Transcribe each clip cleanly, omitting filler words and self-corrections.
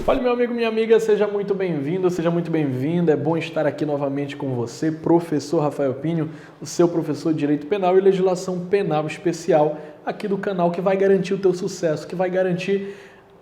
Fala, meu amigo, minha amiga, seja muito bem-vindo, seja muito bem-vinda. É bom estar aqui novamente com você, professor Rafael Pinho, o seu professor de Direito Penal e Legislação Penal Especial, aqui do canal que vai garantir o teu sucesso, que vai garantir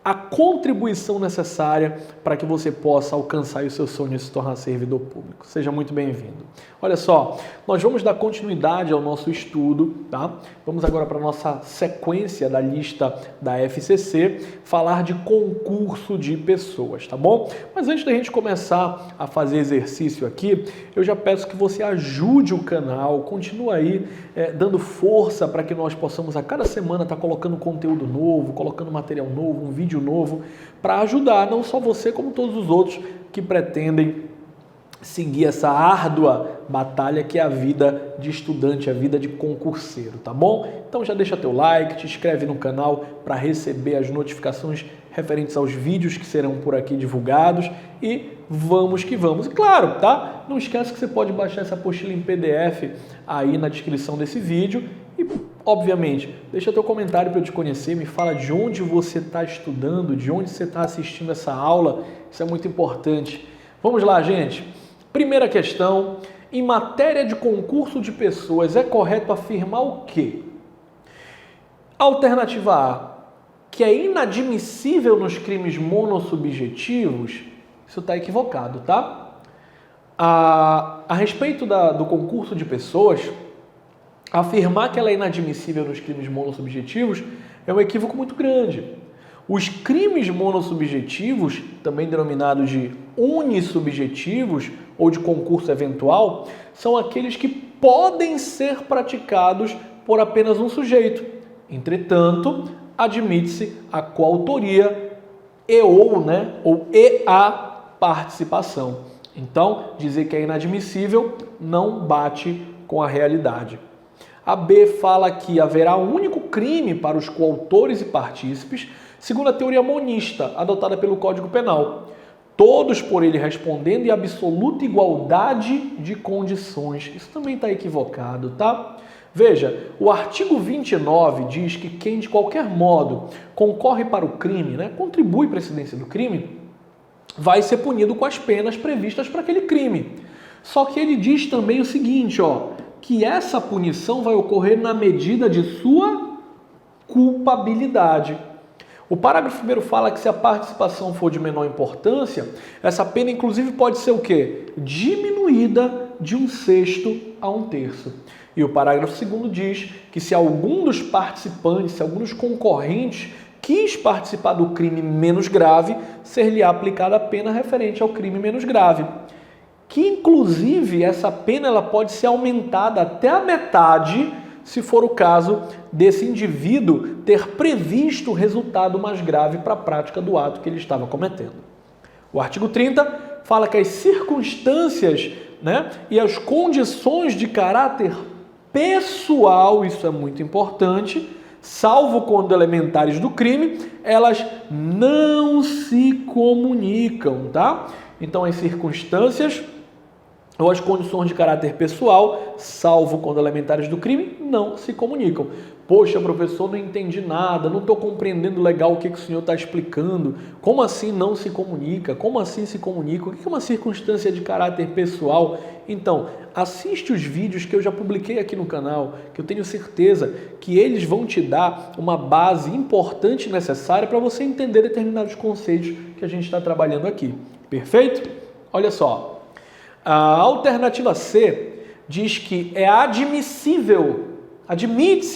a contribuição necessária para que você possa alcançar o seu sonho de se tornar servidor público. Seja muito bem-vindo. Olha só, nós vamos dar continuidade ao nosso estudo, tá? Vamos agora para a nossa sequência da lista da FCC, falar de concurso de pessoas, tá bom? Mas antes da gente começar a fazer exercício aqui, eu já peço que você ajude o canal, continue aí dando força para que nós possamos a cada semana estar colocando conteúdo novo, colocando material novo, um vídeo novo, para ajudar não só você, como todos os outros que pretendem seguir essa árdua batalha que é a vida de estudante, a vida de concurseiro, tá bom? Então já deixa teu like, te inscreve no canal para receber as notificações referentes aos vídeos que serão por aqui divulgados e vamos que vamos. E claro, tá? Não esquece que você pode baixar essa apostila em PDF aí na descrição desse vídeo e, obviamente, deixa teu comentário para eu te conhecer, me fala de onde você está estudando, de onde você está assistindo essa aula, isso é muito importante. Vamos lá, gente. Primeira questão, em matéria de concurso de pessoas, é correto afirmar o quê? Alternativa A, que é inadmissível nos crimes monossubjetivos, isso está equivocado, tá? A respeito do concurso de pessoas, afirmar que ela é inadmissível nos crimes monossubjetivos é um equívoco muito grande. Os crimes monossubjetivos, também denominados de unissubjetivos ou de concurso eventual, são aqueles que podem ser praticados por apenas um sujeito. Entretanto, admite-se a coautoria e a participação. Então, dizer que é inadmissível não bate com a realidade. A B fala que haverá um único crime para os coautores e partícipes, segundo a teoria monista, adotada pelo Código Penal. Todos por ele respondendo em absoluta igualdade de condições. Isso também está equivocado, tá? Veja, o artigo 29 diz que quem de qualquer modo concorre para o crime, contribui para a incidência do crime, vai ser punido com as penas previstas para aquele crime. Só que ele diz também o seguinte, que essa punição vai ocorrer na medida de sua culpabilidade. O parágrafo 1º fala que se a participação for de menor importância, essa pena inclusive pode ser o quê? Diminuída de 1/6 a 1/3. E o parágrafo 2º diz que se algum dos participantes, se algum dos concorrentes quis participar do crime menos grave, ser-lhe aplicada a pena referente ao crime menos grave. Que inclusive essa pena ela pode ser aumentada até a metade, se for o caso desse indivíduo ter previsto o resultado mais grave para a prática do ato que ele estava cometendo. O artigo 30 fala que as circunstâncias e as condições de caráter pessoal, isso é muito importante, salvo quando elementares do crime, elas não se comunicam, tá? Então as circunstâncias ou as condições de caráter pessoal, salvo quando elementares do crime, não se comunicam. Poxa, professor, não entendi nada, não estou compreendendo legal o que o senhor está explicando. Como assim não se comunica? Como assim se comunica? O que é uma circunstância de caráter pessoal? Então, assiste os vídeos que eu já publiquei aqui no canal, que eu tenho certeza que eles vão te dar uma base importante e necessária para você entender determinados conceitos que a gente está trabalhando aqui. Perfeito? Olha só. A alternativa C diz que é admite-se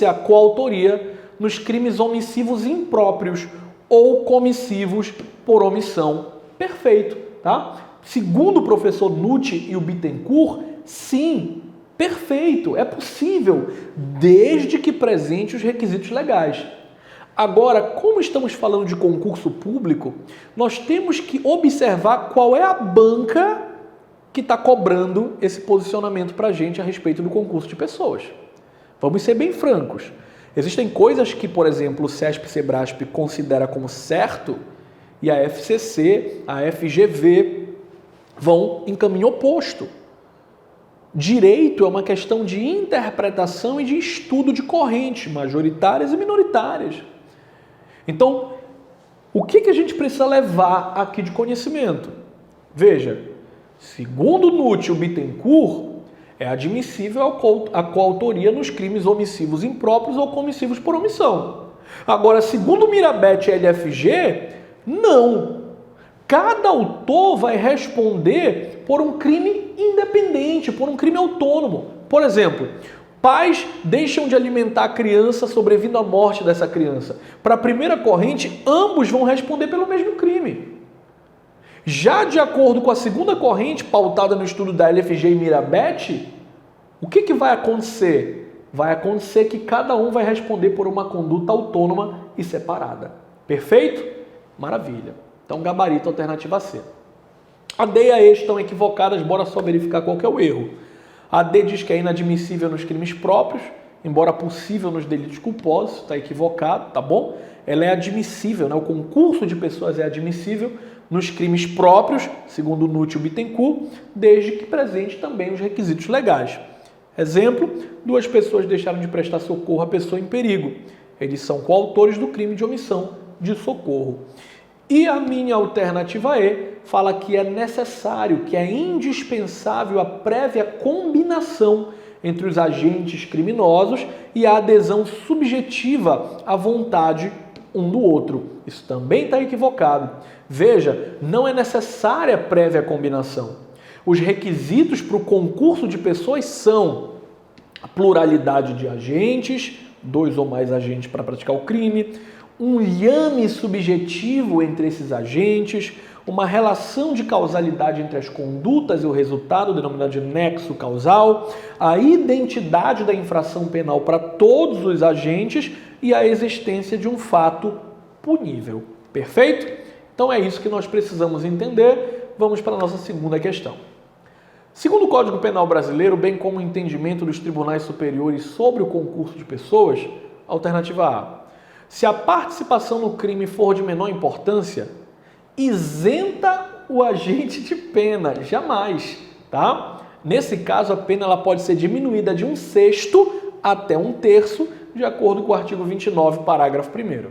a coautoria nos crimes omissivos impróprios ou comissivos por omissão. Perfeito, tá? Segundo o professor Nutti e o Bittencourt, sim, perfeito, é possível, desde que presente os requisitos legais. Agora, como estamos falando de concurso público, nós temos que observar qual é a banca que está cobrando esse posicionamento para a gente a respeito do concurso de pessoas. Vamos ser bem francos. Existem coisas que, por exemplo, o CESP e Sebrasp considera como certo e a FCC, a FGV vão em caminho oposto. Direito é uma questão de interpretação e de estudo de correntes majoritárias e minoritárias. Então, O que a gente precisa levar aqui de conhecimento? Veja, segundo Nútil Bittencourt, é admissível a coautoria nos crimes omissivos impróprios ou comissivos por omissão. Agora, segundo Mirabet e LFG, não. Cada autor vai responder por um crime independente, por um crime autônomo. Por exemplo, pais deixam de alimentar a criança sobrevindo à morte dessa criança. Para a primeira corrente, ambos vão responder pelo mesmo crime. Já de acordo com a segunda corrente, pautada no estudo da LFG e Mirabet, o que vai acontecer? Vai acontecer que cada um vai responder por uma conduta autônoma e separada. Perfeito? Maravilha. Então, gabarito, alternativa C. A D e a E estão equivocadas, bora só verificar qual que é o erro. A D diz que é inadmissível nos crimes próprios, embora possível nos delitos culposos, está equivocado, tá bom? Ela é admissível, né? O concurso de pessoas é admissível nos crimes próprios, segundo Nútil Bittencourt, desde que presente também os requisitos legais. Exemplo, 2 pessoas deixaram de prestar socorro à pessoa em perigo. Eles são coautores do crime de omissão de socorro. E a minha alternativa E fala que é necessário, que é indispensável a prévia combinação entre os agentes criminosos e a adesão subjetiva à vontade um do outro. Isso também está equivocado. Veja, não é necessária a prévia combinação. Os requisitos para o concurso de pessoas são a pluralidade de agentes, 2 ou mais agentes para praticar o crime, um liame subjetivo entre esses agentes, uma relação de causalidade entre as condutas e o resultado, denominado de nexo causal, a identidade da infração penal para todos os agentes e a existência de um fato punível. Perfeito? Então é isso que nós precisamos entender. Vamos para a nossa segunda questão. Segundo o Código Penal brasileiro, bem como o entendimento dos tribunais superiores sobre o concurso de pessoas, alternativa A. Se a participação no crime for de menor importância, isenta o agente de pena. Jamais, tá? Nesse caso, a pena ela pode ser diminuída de 1/6 até 1/3, de acordo com o artigo 29, parágrafo 1º.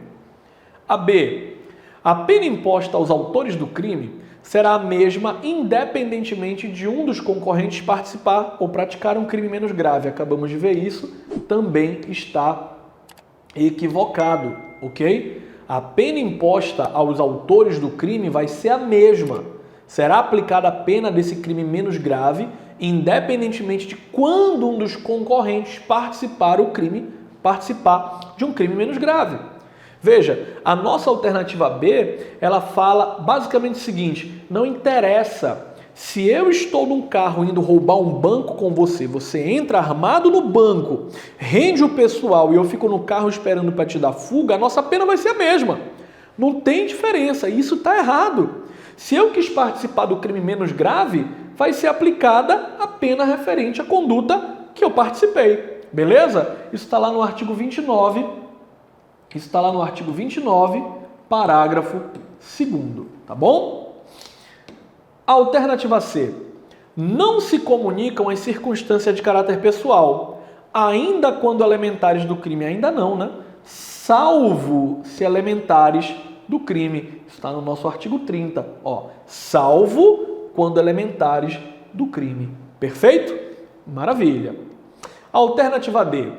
A B. A pena imposta aos autores do crime será a mesma independentemente de um dos concorrentes participar ou praticar um crime menos grave. Acabamos de ver isso, também está equivocado, ok? A pena imposta aos autores do crime vai ser a mesma. Será aplicada a pena desse crime menos grave, independentemente de quando um dos concorrentes participar de um crime menos grave. Veja, a nossa alternativa B, ela fala basicamente o seguinte: não interessa se eu estou num carro indo roubar um banco com você, você entra armado no banco, rende o pessoal e eu fico no carro esperando para te dar fuga, a nossa pena vai ser a mesma. Não tem diferença, isso está errado. Se eu quis participar do crime menos grave, vai ser aplicada a pena referente à conduta que eu participei. Beleza? Isso está lá no artigo 29. Isso está lá no artigo 29, parágrafo 2º, tá bom? Alternativa C. Não se comunicam as circunstâncias de caráter pessoal, ainda quando elementares do crime, ainda não, né? Salvo se elementares do crime. Está no nosso artigo 30, ó. Salvo quando elementares do crime. Perfeito? Maravilha. Alternativa D.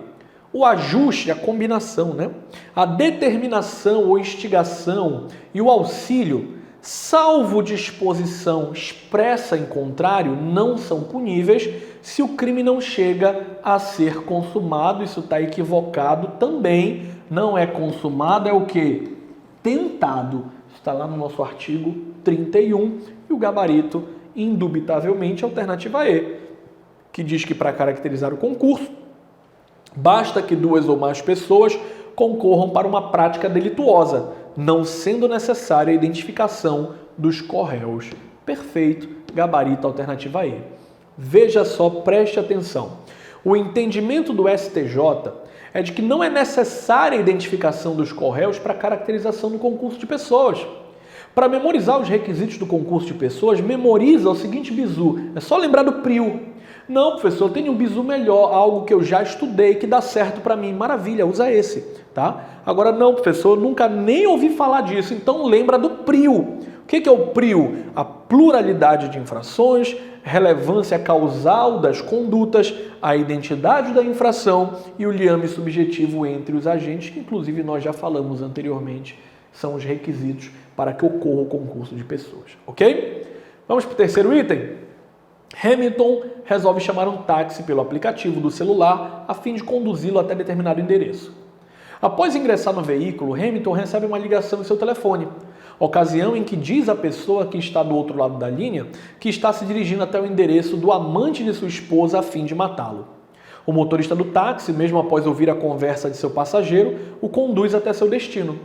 O ajuste, a combinação, né? A determinação ou instigação e o auxílio, salvo disposição expressa em contrário, não são puníveis se o crime não chega a ser consumado. Isso está equivocado também. Não é consumado, é o quê? Tentado. Está lá no nosso artigo 31 e o gabarito, indubitavelmente, alternativa E, que diz que para caracterizar o concurso, basta que 2 ou mais pessoas concorram para uma prática delituosa, não sendo necessária a identificação dos corréus. Perfeito, gabarito, alternativa E. Veja só, preste atenção. O entendimento do STJ é de que não é necessária a identificação dos corréus para a caracterização do concurso de pessoas. Para memorizar os requisitos do concurso de pessoas, memoriza o seguinte bizu. É só lembrar do PRIO. Não, professor, eu tenho um bizu melhor, algo que eu já estudei, que dá certo para mim. Maravilha, usa esse, tá? Agora, não, professor, eu nunca nem ouvi falar disso, então lembra do PRIO. O que é o PRIO? A pluralidade de infrações, relevância causal das condutas, a identidade da infração e o liame subjetivo entre os agentes, que inclusive nós já falamos anteriormente, são os requisitos para que ocorra o concurso de pessoas, ok? Vamos para o terceiro item? Hamilton resolve chamar um táxi pelo aplicativo do celular a fim de conduzi-lo até determinado endereço. Após ingressar no veículo, Hamilton recebe uma ligação em seu telefone, ocasião em que diz à pessoa que está do outro lado da linha que está se dirigindo até o endereço do amante de sua esposa a fim de matá-lo. O motorista do táxi, mesmo após ouvir a conversa de seu passageiro, o conduz até seu destino.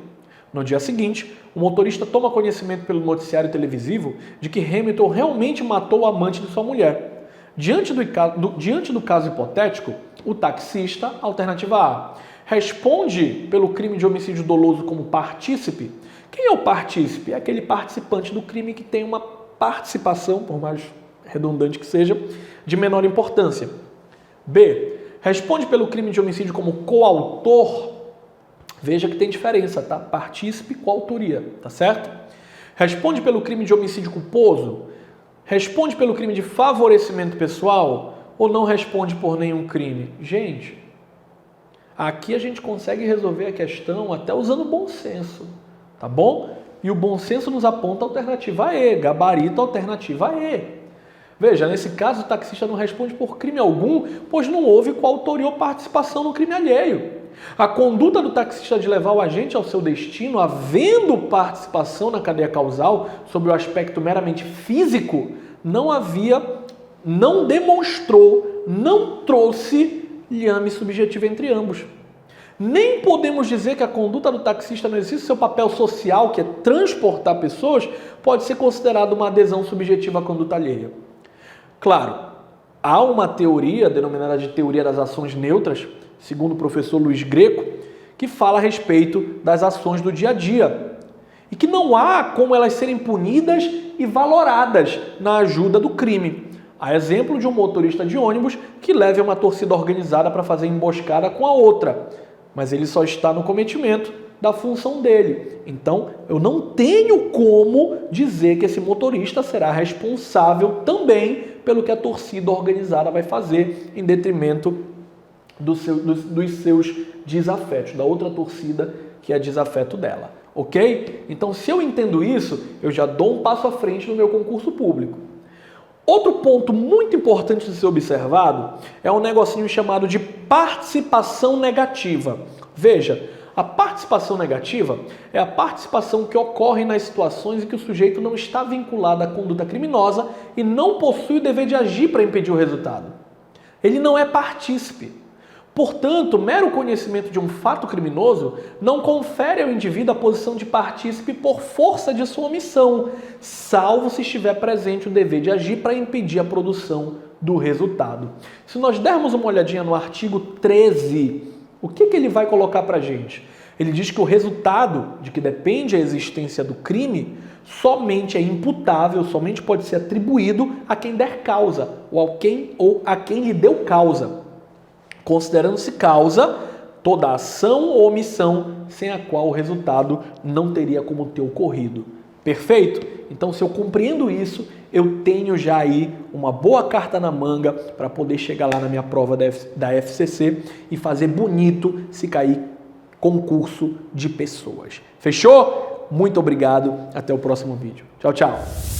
No dia seguinte, o motorista toma conhecimento pelo noticiário televisivo de que Hamilton realmente matou o amante de sua mulher. Diante do caso hipotético, o taxista, alternativa A, responde pelo crime de homicídio doloso como partícipe. Quem é o partícipe? É aquele participante do crime que tem uma participação, por mais redundante que seja, de menor importância. B, responde pelo crime de homicídio como coautor. Veja que tem diferença, tá? Partícipe e coautoria, tá certo? Responde pelo crime de homicídio culposo? Responde pelo crime de favorecimento pessoal? Ou não responde por nenhum crime? Gente, aqui a gente consegue resolver a questão até usando bom senso, tá bom? E o bom senso nos aponta a alternativa E, gabarito alternativa E. Veja, nesse caso o taxista não responde por crime algum, pois não houve coautoria ou participação no crime alheio. A conduta do taxista de levar o agente ao seu destino, havendo participação na cadeia causal, sob o aspecto meramente físico, não demonstrou, não trouxe liame subjetivo entre ambos. Nem podemos dizer que a conduta do taxista no exercício do seu papel social, que é transportar pessoas, pode ser considerada uma adesão subjetiva à conduta alheia. Claro, há uma teoria, denominada de teoria das ações neutras, segundo o professor Luiz Greco, que fala a respeito das ações do dia a dia e que não há como elas serem punidas e valoradas na ajuda do crime. Há exemplo de um motorista de ônibus que leva uma torcida organizada para fazer emboscada com a outra, mas ele só está no cometimento da função dele. Então, eu não tenho como dizer que esse motorista será responsável também pelo que a torcida organizada vai fazer em detrimento dos seus desafetos, da outra torcida que é desafeto dela, ok? Então, se eu entendo isso, eu já dou um passo à frente no meu concurso público. Outro ponto muito importante de ser observado é um negocinho chamado de participação negativa. Veja, a participação negativa é a participação que ocorre nas situações em que o sujeito não está vinculado à conduta criminosa e não possui o dever de agir para impedir o resultado. Ele não é partícipe. Portanto, mero conhecimento de um fato criminoso não confere ao indivíduo a posição de partícipe por força de sua omissão, salvo se estiver presente o dever de agir para impedir a produção do resultado. Se nós dermos uma olhadinha no artigo 13, o que ele vai colocar para a gente? Ele diz que o resultado de que depende a existência do crime somente é imputável, somente pode ser atribuído a quem der causa ou a quem lhe deu causa, considerando-se causa toda ação ou omissão sem a qual o resultado não teria como ter ocorrido. Perfeito? Então, se eu compreendo isso, eu tenho já aí uma boa carta na manga para poder chegar lá na minha prova da FCC e fazer bonito se cair concurso de pessoas. Fechou? Muito obrigado. Até o próximo vídeo. Tchau, tchau.